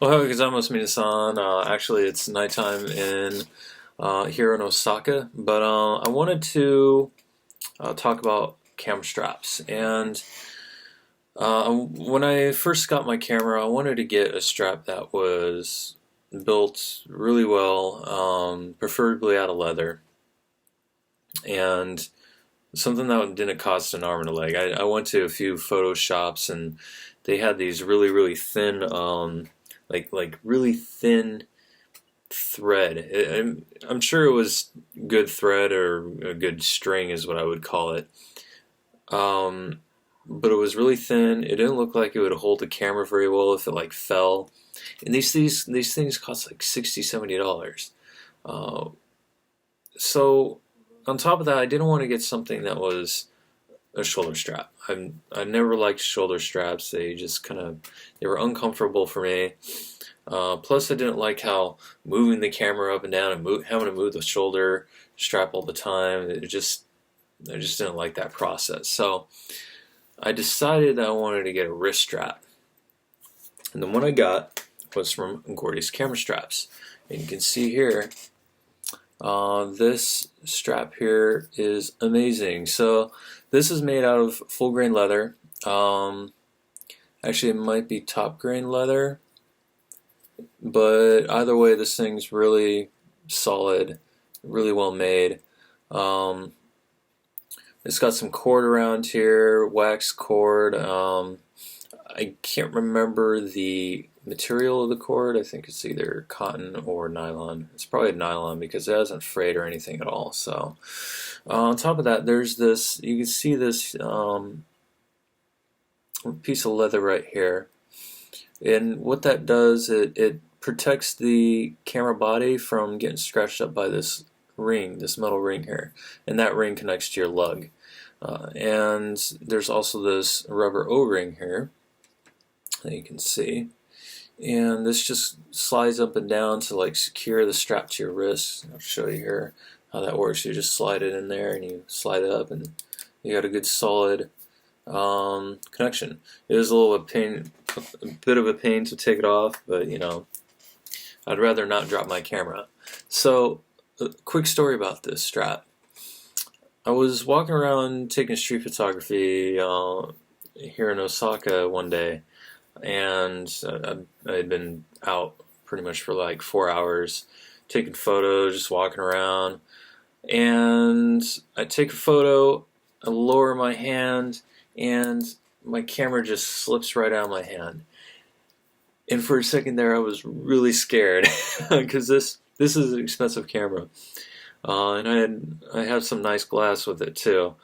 Ohio gozaimasu minasan. Actually, it's nighttime in here in Osaka, but I wanted to talk about camera straps. And when I first got my camera, I wanted to get a strap that was built really well, preferably out of leather, and something that didn't cost an arm and a leg. I went to a few photo shops and they had these really thin, like really thin thread. I'm sure it was good thread or a good string is what I would call it. Um, but it was really thin. It didn't look like it would hold the camera very well if it like fell. And these things cost like $60, $70. Uh, so on top of that, I didn't want to get something that was a shoulder strap. I never liked shoulder straps. They were uncomfortable for me. Plus, I didn't like how moving the camera up and down and having to move the shoulder strap all the time. I just didn't like that process. So I decided that I wanted to get a wrist strap. And the one I got was from Gordy's Camera Straps. And you can see here, this strap here is amazing. So this is made out of full grain leather. Actually, it might be top grain leather. But either way, this thing's really solid, really well made. Um, it's got some cord around here, wax cord. I can't remember the material of the cord. I think it's either cotton or nylon. It's probably nylon because it hasn't frayed or anything at all. So on top of that, there's this. You can see this piece of leather right here. And what that does, it protects the camera body from getting scratched up by this ring, this metal ring here. And that ring connects to your lug. And there's also this rubber O-ring here that you can see. And this just slides up and down to like secure the strap to your wrist. I'll show you here how that works. You just slide it in there and you slide it up and you got a good solid connection. It is a bit of a pain to take it off, but you know, I'd rather not drop my camera. So, a quick story about this strap. I was walking around taking street photography here in Osaka one day, and I had been out pretty much for like 4 hours taking photos, just walking around. And I take a photo, I lower my hand, and my camera just slips right out of my hand. And for a second there, I was really scared because this is an expensive camera, and I had some nice glass with it too.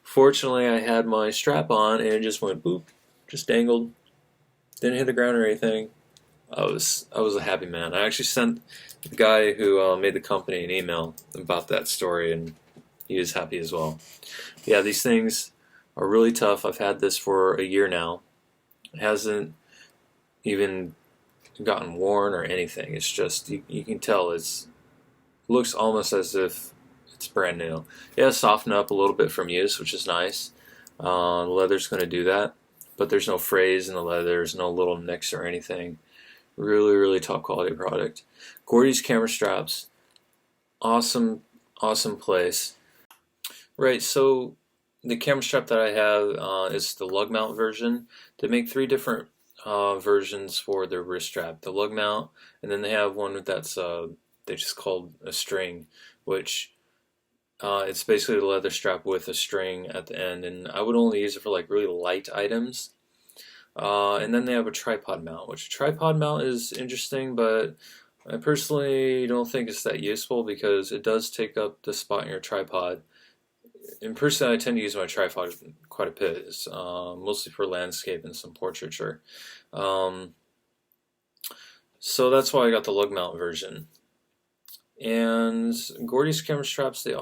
Fortunately, I had my strap on, and it just went boop, just dangled, didn't hit the ground or anything. I was a happy man. I actually sent the guy who made the company an email about that story, and he was happy as well. Yeah, these things are really tough. I've had this for a year now. It hasn't even gotten worn or anything. It's just you can tell it looks almost as if it's brand new. It has softened up a little bit from use, which is nice. The leather's going to do that, but there's no frays in the leather. There's no little nicks or anything. Really top quality product. Gordy's Camera Straps, awesome place. Right, so the camera strap that I have is the lug mount version. They make three different versions for their wrist strap. The lug mount, and then they have one that's they just called a string, which it's basically a leather strap with a string at the end. And I would only use it for like really light items. And then they have a tripod mount, which a tripod mount is interesting, but I personally don't think it's that useful because it does take up the spot in your tripod. And personally, I tend to use my tripod quite a bit, mostly for landscape and some portraiture. Um, so that's why I got the lug mount version. And Gordy's camera straps, uh, they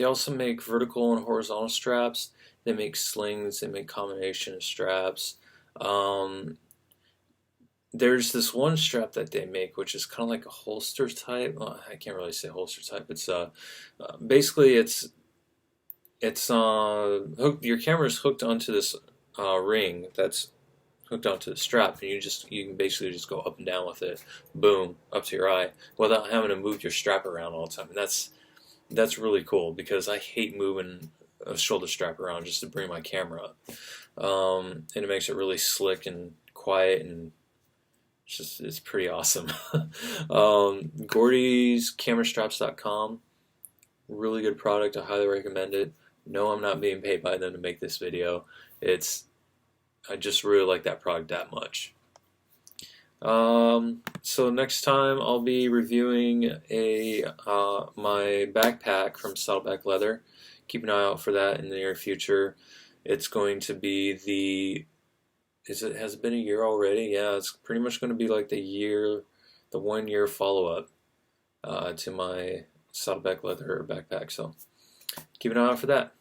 also make vertical and horizontal straps. They make slings. They make combination straps. Um, there's this one strap that they make, which is kind of like a holster type. Well, I can't really say holster type. It's basically it's hooked. Your camera is hooked onto this ring that's hooked onto the strap, and you can basically just go up and down with it, boom, up to your eye, without having to move your strap around all the time. And that's really cool, because I hate moving a shoulder strap around just to bring my camera up. And it makes it really slick and quiet, and it's pretty awesome. Gordy's camerastraps.com, really good product. I highly recommend it. No, I'm not being paid by them to make this video. I just really like that product that much. So next time I'll be reviewing my backpack from Saddleback Leather. Keep an eye out for that in the near future. It's going to be has it been a year already? Yeah, it's pretty much going to be like the 1 year follow-up to my Saddleback Leather backpack. So keep an eye out for that.